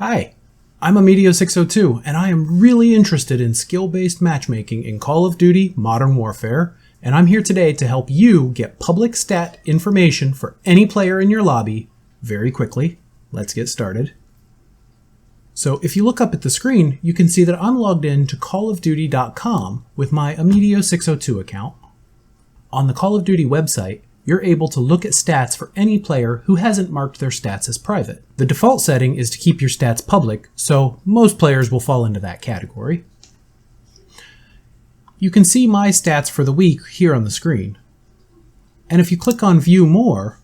Hi, I'm Amedio602, and I am really interested in skill-based matchmaking in Call of Duty Modern Warfare, and I'm here today to help you get public stat information for any player in your lobby very quickly. Let's get started. So if you look up at the screen, you can see that I'm logged in to callofduty.com with my Amedio602 account. On the Call of Duty website, you're able to look at stats for any player who hasn't marked their stats as private. The default setting is to keep your stats public, so most players will fall into that category. You can see my stats for the week here on the screen. And if you click on View More,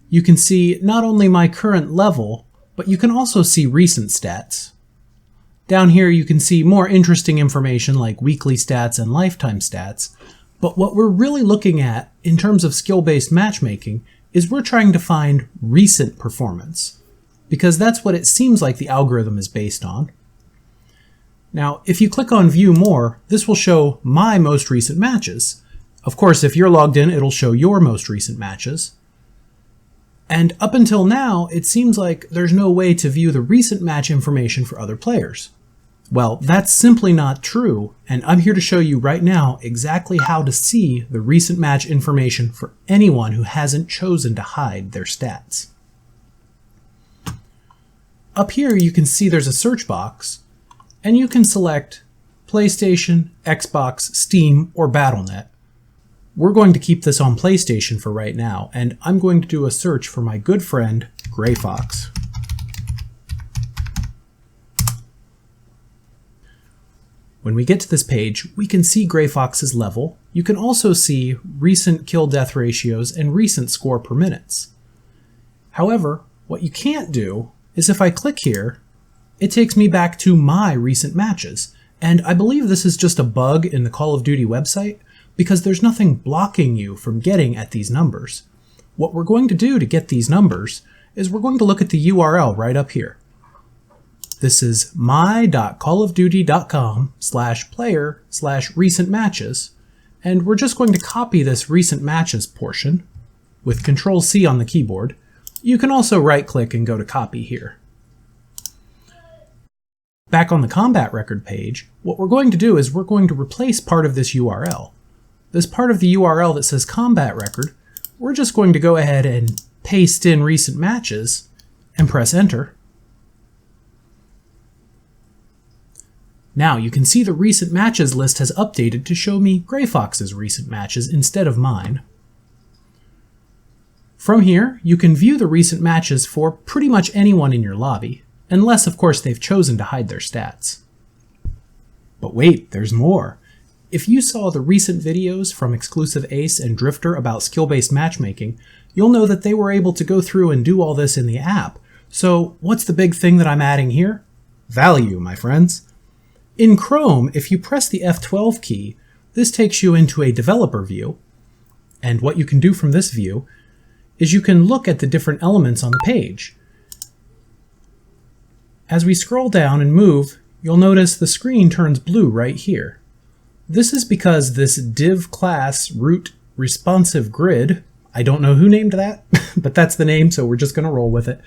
you can see not only my current level, but you can also see recent stats. Down here you can see more interesting information like weekly stats and lifetime stats. But what we're really looking at in terms of skill-based matchmaking is we're trying to find recent performance, because that's what it seems like the algorithm is based on. Now, if you click on View More, this will show my most recent matches. Of course, if you're logged in, it'll show your most recent matches. And up until now, it seems like there's no way to view the recent match information for other players. Well, that's simply not true, and I'm here to show you right now exactly how to see the recent match information for anyone who hasn't chosen to hide their stats. Up here you can see there's a search box, and you can select PlayStation, Xbox, Steam, or Battle.net. We're going to keep this on PlayStation for right now, and I'm going to do a search for my good friend, Gray Fox. When we get to this page, we can see Gray Fox's level. You can also see recent kill-death ratios and recent score per minutes. However, what you can't do is if I click here, it takes me back to my recent matches. And I believe this is just a bug in the Call of Duty website because there's nothing blocking you from getting at these numbers. What we're going to do to get these numbers is we're going to look at the URL right up here. This is my.callofduty.com/player/recent matches, and we're just going to copy this recent matches portion with Control-C on the keyboard. You can also right-click and go to copy here. Back on the combat record page, what we're going to do is we're going to replace part of this URL. This part of the URL that says combat record, we're just going to go ahead and paste in recent matches and press enter. Now you can see the recent matches list has updated to show me Gray Fox's recent matches instead of mine. From here, you can view the recent matches for pretty much anyone in your lobby, unless of course they've chosen to hide their stats. But wait, there's more. If you saw the recent videos from TheXclusiveAce and Drifter about skill-based matchmaking, you'll know that they were able to go through and do all this in the app. So what's the big thing that I'm adding here? Value, my friends. In Chrome, if you press the F12 key, this takes you into a developer view. And what you can do from this view is you can look at the different elements on the page. As we scroll down and move, you'll notice the screen turns blue right here. This is because this div class root responsive grid, I don't know who named that, but that's the name, so we're just going to roll with it.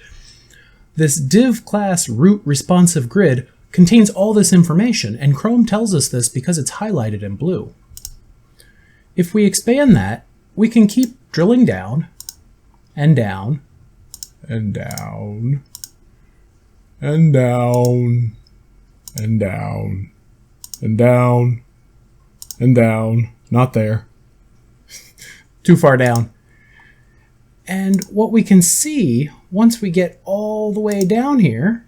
This div class root responsive grid contains all this information, and Chrome tells us this because it's highlighted in blue. If we expand that, we can keep drilling down, and down, and down, and down, and down, and down, and down. Not there. Too far down. And what we can see, once we get all the way down here,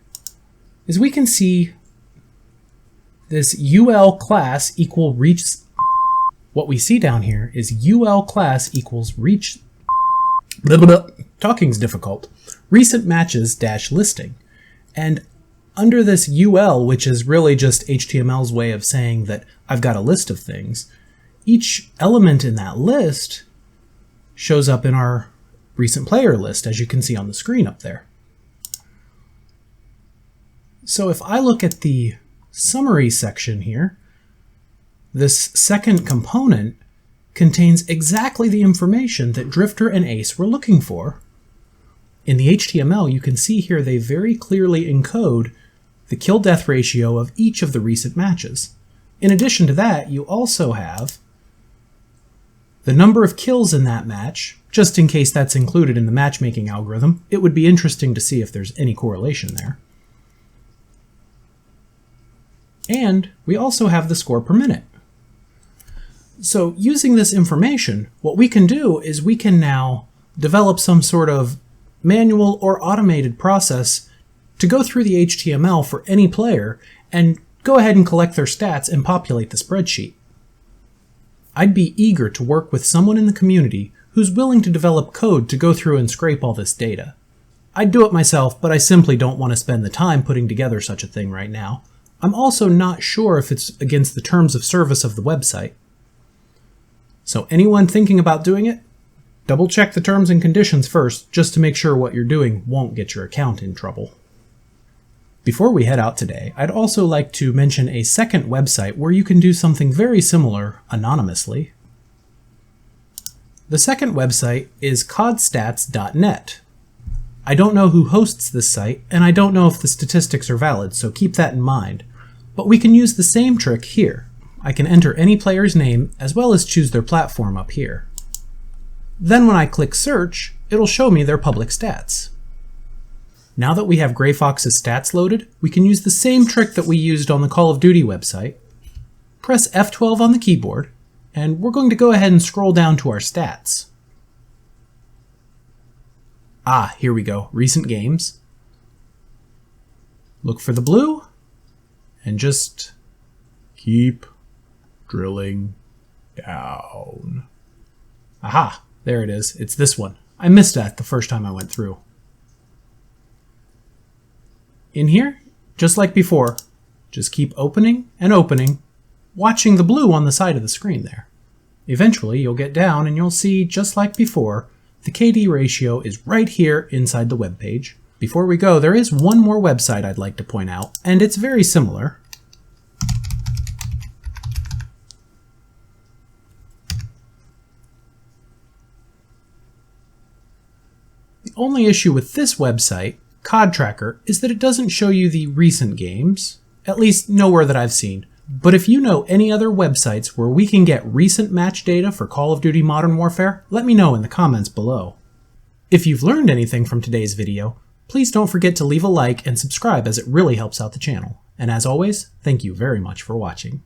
is we can see this UL class equal reach. What we see down here is UL class equals reach. Talking's difficult. Recent matches dash listing. And under this UL, which is really just HTML's way of saying that I've got a list of things, each element in that list shows up in our recent player list, as you can see on the screen up there. So if I look at the summary section here, this second component contains exactly the information that Drifter and Ace were looking for. In the HTML, you can see here they very clearly encode the kill-death ratio of each of the recent matches. In addition to that, you also have the number of kills in that match, just in case that's included in the matchmaking algorithm. It would be interesting to see if there's any correlation there. And we also have the score per minute. So using this information, what we can do is we can now develop some sort of manual or automated process to go through the HTML for any player and go ahead and collect their stats and populate the spreadsheet. I'd be eager to work with someone in the community who's willing to develop code to go through and scrape all this data. I'd do it myself, but I simply don't want to spend the time putting together such a thing right now. I'm also not sure if it's against the terms of service of the website. So anyone thinking about doing it, double check the terms and conditions first, just to make sure what you're doing won't get your account in trouble. Before we head out today, I'd also like to mention a second website where you can do something very similar anonymously. The second website is CodStatsnet. I don't know who hosts this site, and I don't know if the statistics are valid, so keep that in mind. But we can use the same trick here. I can enter any player's name as well as choose their platform up here. Then when I click search, it'll show me their public stats. Now that we have Gray Fox's stats loaded, we can use the same trick that we used on the Call of Duty website. Press F12 on the keyboard, and we're going to go ahead and scroll down to our stats. Ah, here we go, recent games. Look for the blue, and just keep drilling down. Aha, there it is, it's this one. I missed that the first time I went through. In here, just like before, just keep opening and opening, watching the blue on the side of the screen there. Eventually, you'll get down and you'll see, just like before, the KD ratio is right here inside the web page. Before we go, there is one more website I'd like to point out, and it's very similar. The only issue with this website, COD Tracker, is that it doesn't show you the recent games, at least nowhere that I've seen. But if you know any other websites where we can get recent match data for Call of Duty Modern Warfare, let me know in the comments below. If you've learned anything from today's video, please don't forget to leave a like and subscribe, as it really helps out the channel. And as always, thank you very much for watching.